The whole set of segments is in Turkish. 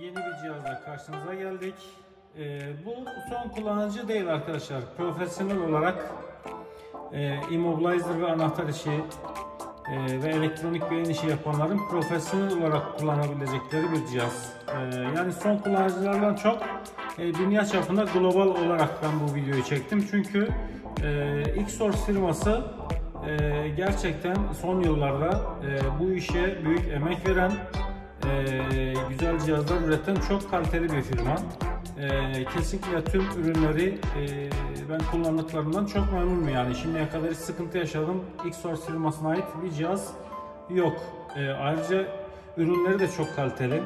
yeni bir cihazla karşınıza geldik. Bu son kullanıcı değil arkadaşlar. Profesyonel olarak immobilizer ve anahtar işi ve elektronik beyin işi yapanların profesyonel olarak kullanabilecekleri bir cihaz. Yani son kullanıcılardan çok dünya çapında global olarak ben bu videoyu çektim. Çünkü Xsource firması gerçekten son yıllarda bu işe büyük emek veren, güzel cihazlar üreten çok kaliteli bir firma. Kesinlikle tüm ürünleri ben kullandıklarımdan çok memnunum yani. Şimdiye kadar hiç sıkıntı yaşadım. Xsource firmasına ait bir cihaz yok. Ayrıca ürünleri de çok kaliteli.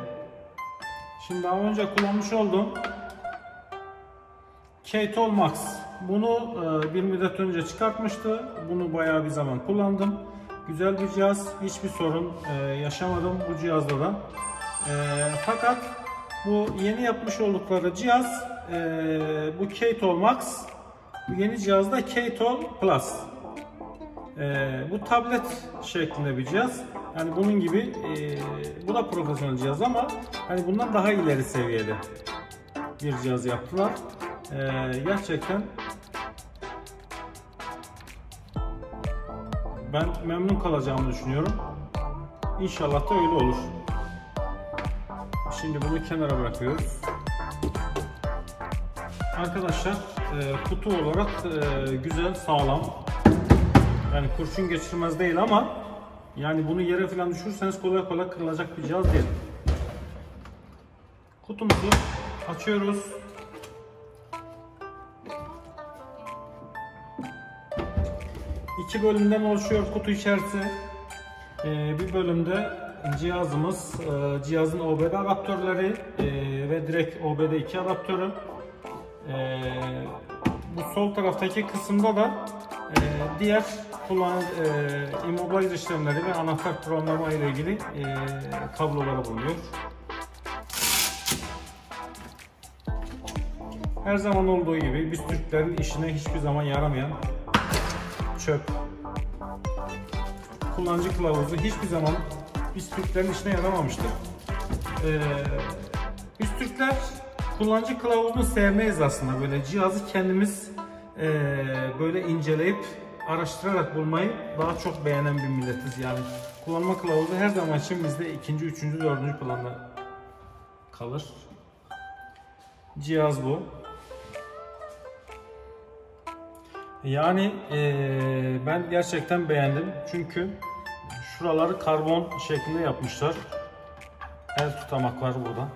Şimdi daha önce kullanmış olduğum K-Toll Max. Bunu bir müddet önce çıkartmıştı. Bunu bayağı bir zaman kullandım. Güzel bir cihaz. Hiçbir sorun yaşamadım bu cihazda da. Fakat bu yeni yapmış oldukları cihaz bu K-Toll Max. Bu yeni cihazda K-Toll Plus. Bu tablet şeklinde bir cihaz. Yani bunun gibi bu da profesyonel cihaz ama hani bundan daha ileri seviyede bir cihaz yaptılar. Gerçekten ben memnun kalacağımı düşünüyorum. İnşallah da öyle olur. Şimdi bunu kenara bırakıyoruz. Arkadaşlar kutu olarak güzel, sağlam. Yani kurşun geçirmez değil ama yani bunu yere falan düşürseniz kolay kolay kırılacak bir cihaz değil. Kutumuzu açıyoruz. İki bölümden oluşuyor kutu içerisi. Bir bölümde cihazın OBD adaptörleri ve direkt OBD2 adaptörü. Bu sol taraftaki kısımda da diğer immobilizer işlemleri ve anahtar programlama ile ilgili kabloları bulunuyor. Her zaman olduğu gibi biz Türklerin işine hiçbir zaman yaramayan çöp. Kullanıcı kılavuzu hiçbir zaman biz Türklerin işine yaramamıştır. Biz Türkler kullanıcı kılavuzunu sevmeyiz aslında. Böyle cihazı kendimiz böyle inceleyip araştırarak bulmayı daha çok beğenen bir milletiz. Yani kullanma kılavuzu her zaman için bizde ikinci, üçüncü, dördüncü planda kalır. Cihaz bu. Yani ben gerçekten beğendim. Çünkü şuraları karbon şeklinde yapmışlar. El tutamak var burada.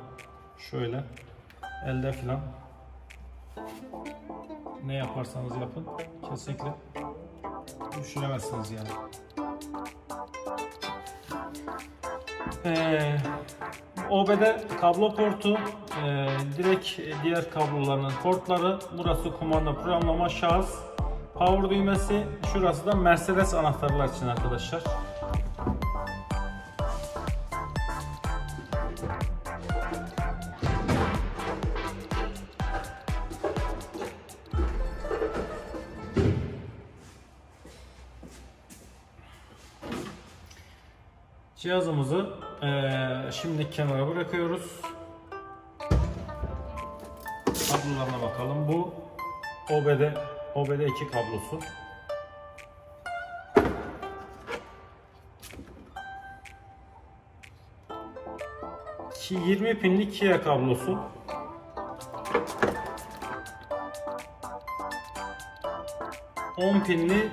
Şöyle elde filan ne yaparsanız yapın kesinlikle düşüremezsiniz yani. OBD kablo portu, direkt diğer kabloların portları. Burası kumanda, programlama, şarj, power düğmesi. Şurası da Mercedes anahtarlar için arkadaşlar. Cihazımızı şimdi kenara bırakıyoruz. Kablolarına bakalım. Bu OBD2 kablosu. Ki 20 pinlik Kia kablosu. On pinli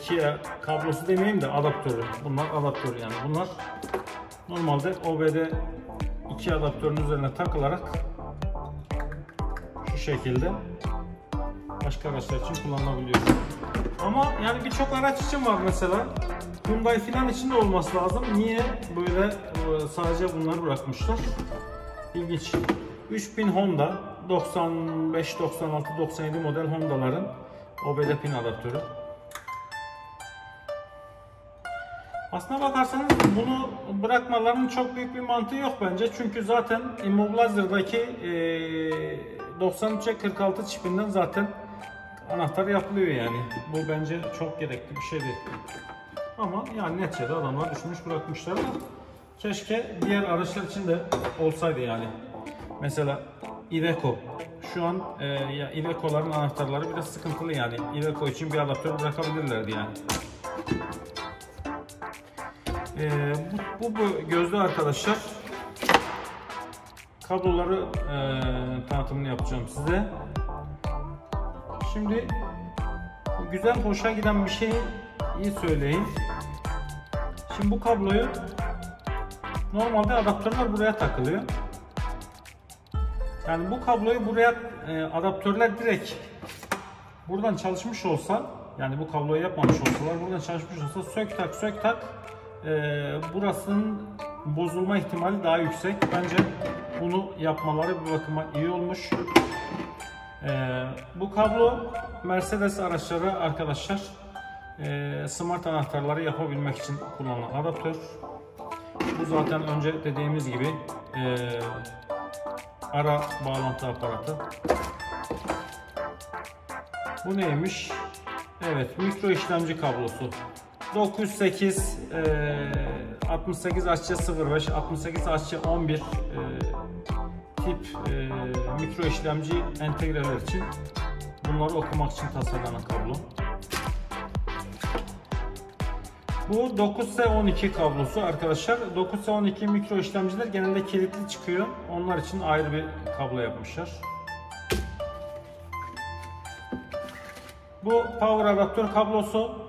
Kia kablosu demeyeyim de adaptörü. Bunlar adaptör yani. Bunlar normalde OBD2 adaptörünün üzerine takılarak şu şekilde başka araçlar için kullanılabiliyor. Ama yani birçok araç için var mesela. Hyundai filan için de olması lazım. Niye böyle sadece bunları bırakmışlar? İlginç. 3000 Honda, 95, 96, 97 model Honda'ların OBD pin adaptörü. Aslına bakarsanız bunu bırakmalarının çok büyük bir mantığı yok bence. Çünkü zaten Immobilizer'daki 93'e 46 çipinden zaten anahtar yapılıyor yani. Bu bence çok gerekli bir şey değil. Ama yani neticede adamlar düşünmüş bırakmışlar. Keşke diğer araçlar için de olsaydı yani. Mesela Iveco. Şu an ya Iveco'ların anahtarları biraz sıkıntılı yani. Iveco için bir adaptör bırakabilirlerdi yani. Bu gözlü arkadaşlar. Kabloları tanıtımını yapacağım size. Şimdi güzel, hoşa giden bir şeyi söyleyeyim. Şimdi bu kabloyu normalde adaptörler buraya takılıyor. Yani bu kabloyu buraya adaptörler direkt buradan çalışmış olsa, yani bu kabloyu yapmamış olsalar, buradan çalışmış olsa sök tak burasının bozulma ihtimali daha yüksek. Bence bunu yapmaları bir bakıma iyi olmuş. Bu kablo Mercedes araçları arkadaşlar smart anahtarları yapabilmek için kullanılan adaptör. Bu zaten önce dediğimiz gibi ara bağlantı aparatı. Bu neymiş? Evet, mikro işlemci kablosu. 908 68 HC05 68 HC11 tip mikro işlemci entegreler için, bunları okumak için tasarlanan kablo. Bu 9S12 kablosu arkadaşlar. 9S12 mikro işlemciler genelde kilitli çıkıyor. Onlar için ayrı bir kablo yapmışlar. Bu power adaptör kablosu.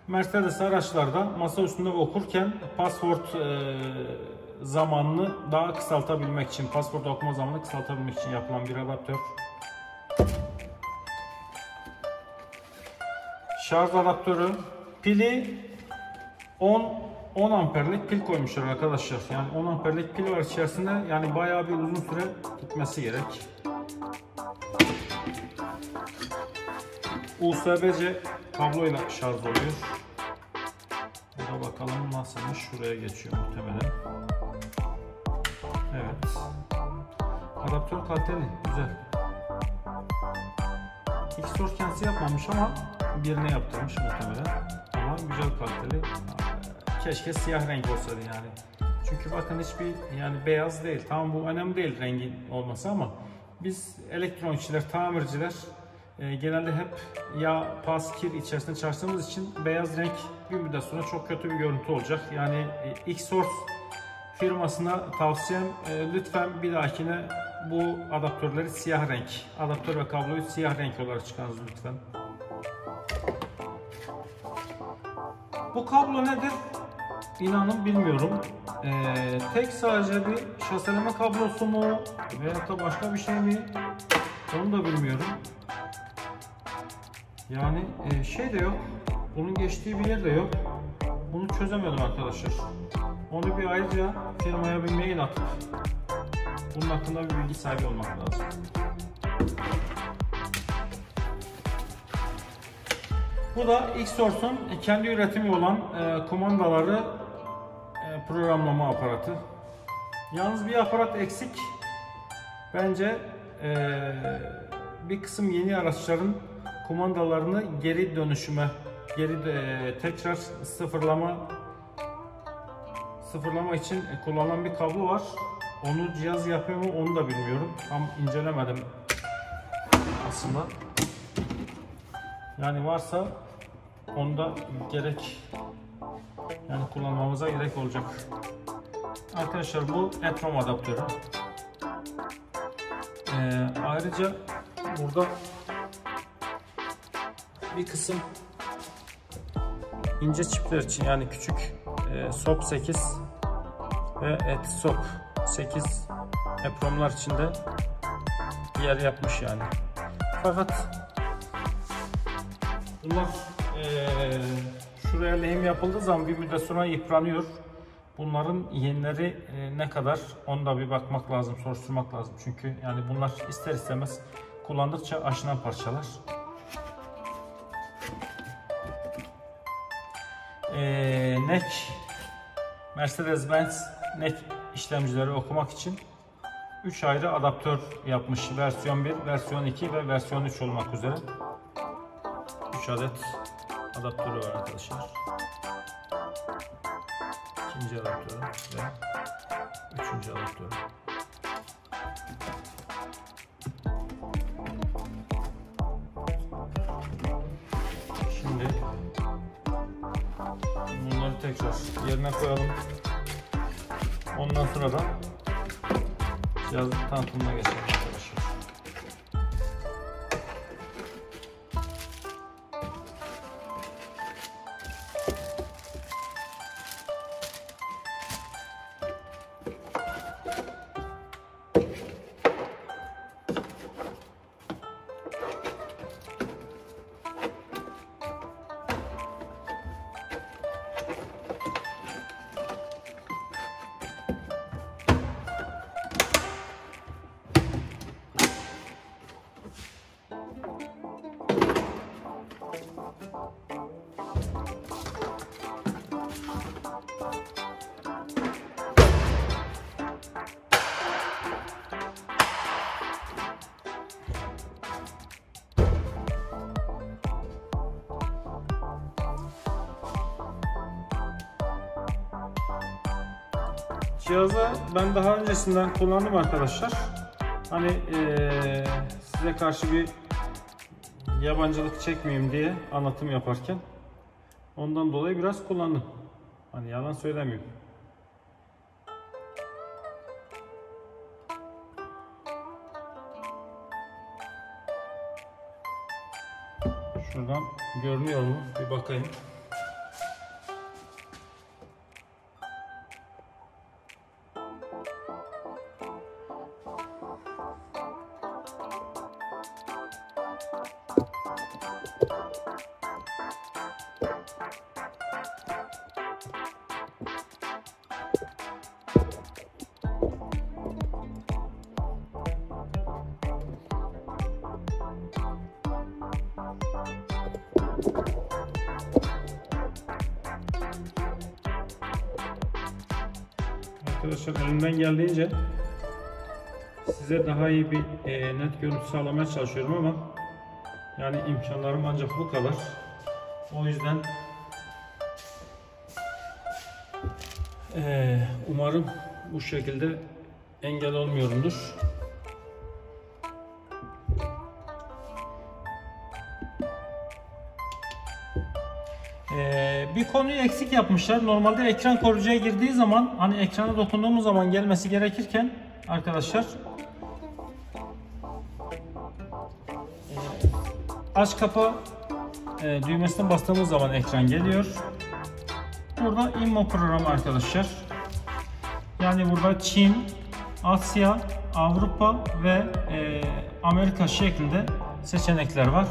Mercedes araçlarda masa üstünde okurken password zamanını daha kısaltabilmek için, password okuma zamanını kısaltabilmek için yapılan bir adaptör. Şarj adaptörü, pili 10 amperlik pil koymuşlar arkadaşlar. Yani 10 amperlik pil var içerisinde. Yani bayağı bir uzun süre gitmesi gerek. USB-C kabloyla şarj oluyor. Burada bakalım nasılmış. Şuraya geçiyor muhtemelen. Evet. Adaptör kaliteli, güzel. X-Source kendisi yapmamış ama birine yaptırmış muhtemelen. Ama güzel, kaliteli. Keşke siyah renk olsaydı yani. Çünkü bakın hiçbir, yani beyaz değil. Tamam, bu önemli değil rengin olması ama biz elektronikçiler, tamirciler genelde hep yağ, pas, kir içerisinde çalıştığımız için beyaz renk bir müddet sonra çok kötü bir görüntü olacak. Yani X-Source firmasına tavsiyem, lütfen bir dahakine bu adaptörleri siyah renk, adaptör ve kabloyu siyah renk olarak çıkarınız lütfen. Bu kablo nedir? İnanın bilmiyorum. Tek sadece bir şaseleme kablosu mu veyahut da başka bir şey mi? Onu da bilmiyorum. Yani şey de yok. Bunun geçtiği bir yer de yok. Bunu çözemedim arkadaşlar. Onu bir ayrıca firmaya bir mail atıp bunun hakkında bir bilgi sahibi olmak lazım. Bu da X-Source'un kendi üretimi olan kumandaları programlama aparatı. Yalnız bir aparat eksik. Bence bir kısım yeni araçların kumandalarını geri dönüşüme, tekrar sıfırlama için kullanılan bir kablo var. Onu cihaz yapıyor mu onu da bilmiyorum. Tam incelemedim aslında. Yani varsa onda gerek, yani kullanmamıza gerek olacak. Arkadaşlar bu EEPROM adaptörü. Ayrıca burada bir kısım ince çipler için, yani küçük SOP 8 ve ETSOP 8 EEPROM'lar için de yer yapmış yani. Fakat bunlar şuraya lehim yapıldığı zaman bir müddet sonra yıpranıyor. Bunların yenileri ne kadar, onu da bir bakmak lazım, soruşturmak lazım. Çünkü yani bunlar ister istemez kullandıkça aşınan parçalar. NEC, Mercedes-Benz NEC işlemcileri okumak için 3 ayrı adaptör yapmış. Versiyon 1, versiyon 2 ve versiyon 3 olmak üzere. 3 adet adaptörü var arkadaşlar. İkinci adaptörü ve üçüncü adaptörü. tekrar yerine koyalım. Ondan sonra da cihazın tanıtımına geçelim arkadaşlar. Cihazı ben daha öncesinden kullandım arkadaşlar. Hani size karşı bir yabancılık çekmeyeyim diye anlatım yaparken ondan dolayı biraz kullandım. Hani yalan söylemiyorum. Şuradan görünüyor mu? Bir bakayım. Arkadaşlar elimden geldiğince size daha iyi bir net görüntü sağlamaya çalışıyorum ama yani imkanlarım ancak bu kadar. O yüzden umarım bu şekilde engel olmuyorumdur. Bir konuyu eksik yapmışlar. Normalde ekran koruyucuya girdiği zaman, hani ekrana dokunduğumuz zaman gelmesi gerekirken arkadaşlar aç kapa düğmesine bastığımız zaman ekran geliyor. Burada IMMO programı arkadaşlar. Yani burada Çin, Asya, Avrupa ve Amerika şeklinde seçenekler var.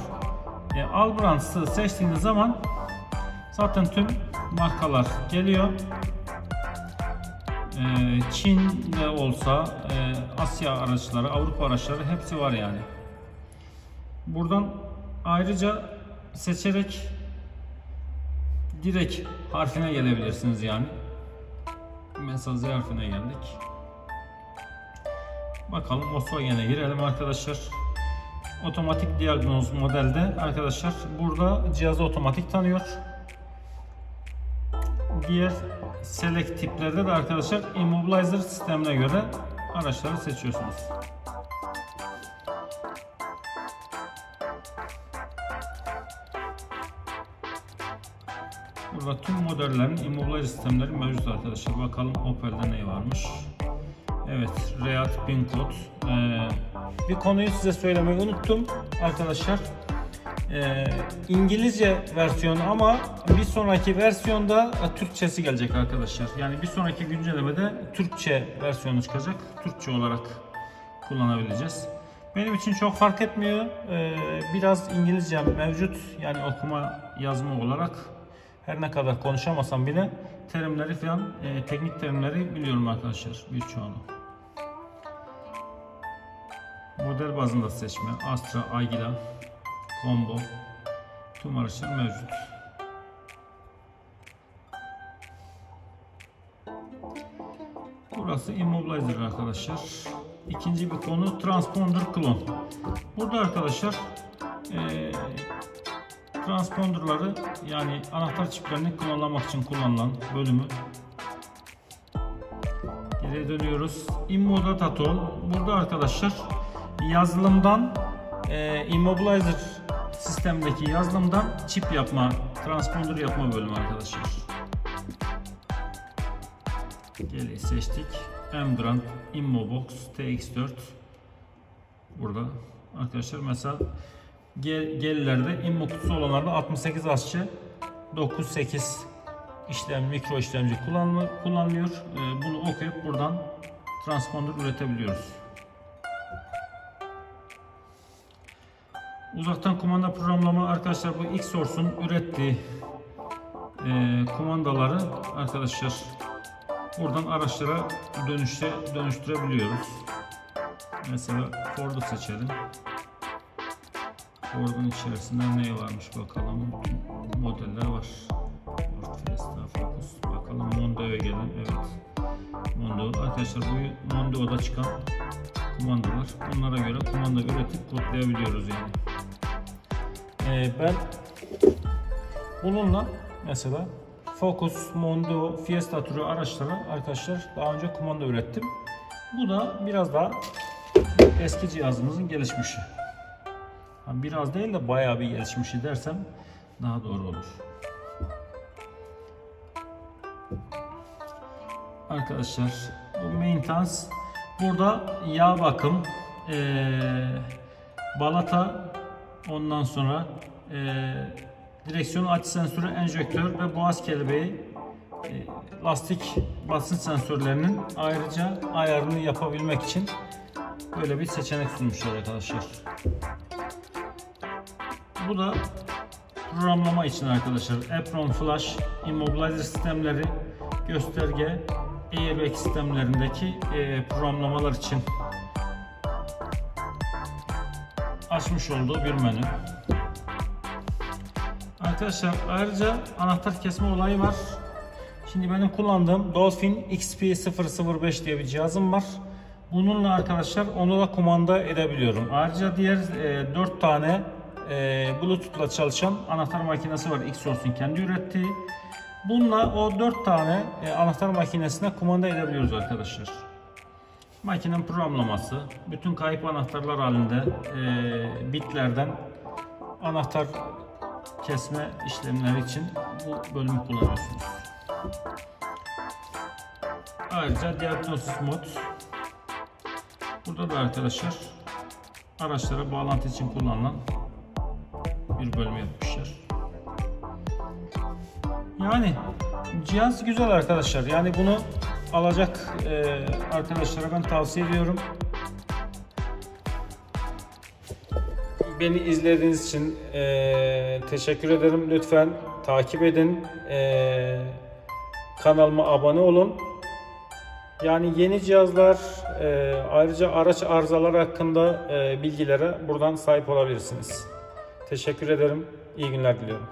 Albrans'ı seçtiğiniz zaman zaten tüm markalar geliyor. Çin'de olsa Asya araçları, Avrupa araçları hepsi var yani. Buradan ayrıca seçerek direkt harfine gelebilirsiniz yani. Mesela Z harfine geldik. Bakalım Volkswagen'e girelim arkadaşlar. Otomatik diagnoz modelde arkadaşlar burada cihazı otomatik tanıyor. Diğer select tiplerde de arkadaşlar immobilizer sistemine göre araçları seçiyorsunuz. Burada tüm modellerin immobilizer sistemleri mevcut arkadaşlar. Bakalım Opel'de ne varmış. Evet, Reat Pincode. Bir konuyu size söylemeyi unuttum arkadaşlar. İngilizce versiyonu ama bir sonraki versiyonda Türkçesi gelecek arkadaşlar. Yani bir sonraki güncellemede Türkçe versiyonu çıkacak. Türkçe olarak kullanabileceğiz. Benim için çok fark etmiyor. Biraz İngilizce mevcut. Yani okuma yazma olarak her ne kadar konuşamasam bile terimleri falan, teknik terimleri biliyorum arkadaşlar birçoğunu. Model bazında seçme, Astra, Agila, Combo, tüm araçlar mevcut. Burası immobilizer arkadaşlar. İkinci bir konu transponder klon. Burada arkadaşlar transponderları yani anahtar çiplerini klonlamak için kullanılan bölümü. Geriye dönüyoruz. Immodata tool. Burada arkadaşlar yazılımdan immobilizer sistemdeki yazılımdan çip yapma, transponder yapma bölümü arkadaşlar. Geleği seçtik. Emgrand Immobox TX4 burada. Arkadaşlar mesela gelilerde immo kutusu olanlarda 68 aşçı 98 mikro işlemci kullanılıyor. Bunu okuyup buradan transponder üretebiliyoruz. Uzaktan kumanda programlama arkadaşlar, bu Xsource'un ürettiği kumandaları arkadaşlar buradan araçlara dönüştürebiliyoruz. Mesela Ford'u seçelim. Ford'un içerisinde ne varmış bakalım. Modeller var. Ford Fiesta, Focus. Bakalım Mondeo'ya gelin. Evet. Mondeo. Arkadaşlar bu Mondeo'da çıkan kumandalar. Bunlara göre kumanda üretip kodlayabiliyoruz yani. Ben bununla mesela Focus, Mondeo, Fiesta türü araçlara arkadaşlar daha önce kumanda ürettim. Bu da biraz daha eski cihazımızın gelişmişi. Biraz değil de bayağı bir gelişmişi dersem daha doğru olur. Arkadaşlar bu maintenance, burada yağ bakım, balata, ondan sonra direksiyon açı sensörü, enjektör ve boğaz kelebeği, lastik basınç sensörlerinin ayrıca ayarını yapabilmek için böyle bir seçenek sunmuşlar arkadaşlar. Bu da programlama için arkadaşlar. Apron, flash, immobilizer sistemleri, gösterge, airbag sistemlerindeki programlamalar için açmış olduğu bir menü. Arkadaşlar ayrıca anahtar kesme olayı var. Şimdi benim kullandığım Dolphin XP005 diye bir cihazım var. Bununla arkadaşlar onu da kumanda edebiliyorum. Ayrıca diğer 4 tane Bluetooth'la çalışan anahtar makinesi var. Xsource'un kendi ürettiği. Bununla o 4 tane anahtar makinesine kumanda edebiliyoruz arkadaşlar. Makinenin programlaması, bütün kayıp anahtarlar halinde bitlerden anahtar kesme işlemleri için bu bölümü kullanıyorsunuz. Ayrıca diagnosis mod. Burada da arkadaşlar araçlara bağlantı için kullanılan bir bölüm yapmışlar. Yani cihaz güzel arkadaşlar. Yani bunu alacak arkadaşlara ben tavsiye ediyorum. Beni izlediğiniz için teşekkür ederim. Lütfen takip edin. Kanalıma abone olun. Yani yeni cihazlar, ayrıca araç arızaları hakkında bilgilere buradan sahip olabilirsiniz. Teşekkür ederim. İyi günler diliyorum.